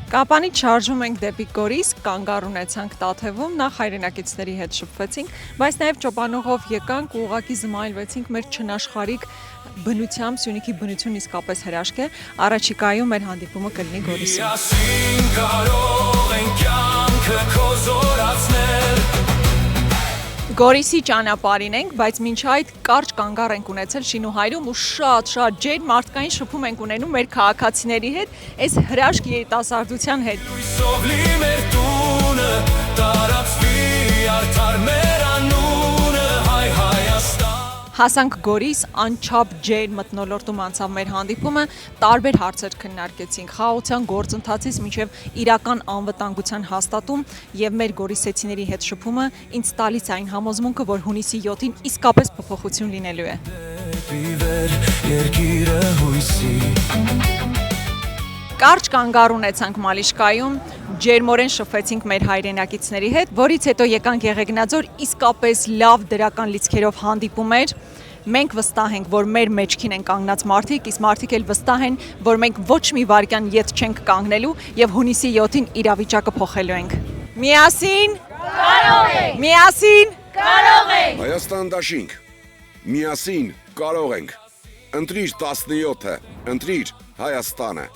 Կապանից շարժում ենք դեպի Գորիս, կանգառ ունեցանք Տաթևում, նախ հայրենակիցների հետ շփվեցինք, բայց նաև ճոպանուղով եկանք ու ուղղակի զմայլվեցինք մեր չնաշխարհիկ բնությամբ, Սյունիքի բնությունն իսկապես հրաշք է, առաջիկայում մեր հանդիպումը կլինի Գորիսում։ Միասին կարող ենք կյանքը քո զորացնել։ Գորիսի ճանապարհին ենք, բայց մինչ այդ կարճ կանգառ ենք ունեցել Շինուհայրում ու շատ ջերմ մարդկային շփում ենք ունենում մեր քաղաքացիների հետ, այս հրաշք երիտասարդության հետ։ Հույսով լի մեր տունը, տարածվի արդար մեր անունը, հայ Հայաստան։ Հասանք Գորիս, անչափ ջերմ մթնոլորտում անցավ մեր հանդիպումը, տարբեր հարցեր քննարկեցինք, խաղաղության գործընթացից մինչև իրական անվտանգության հաստատում եւ մեր գորիսեցիների հետ շփումը ինձ տալիս այն համոզմունքը, որ հունիսի 7-ին իսկապես փոփոխություն լինելու է։ Երկիրը հույսի։ Կարճ կանգառ ունեցանք Մալիշկայում, ջերմորեն շփվեցինք մեր հայրենակիցների հետ, որից հետո եկանք Եղեգնաձոր, իսկապես լավ դրական լիցքերով հանդիպում էր։ Մենք վստահ ենք, որ մեր մեջքին են կանգնած մարդիկ, իսկ մարդիկ էլ վստահ են, որ մենք ոչ մի վայրկյան ետ չենք կանգնելու եւ հունիսի 7-ին իրավիճակը փոխելու ենք։ Միասին Կարող ենք։ Միասին Կարող ենք։ Հայաստան դաշինք, միասին կարող ենք, ընտրիր 17-ը, ընտրիր Հայաստանը։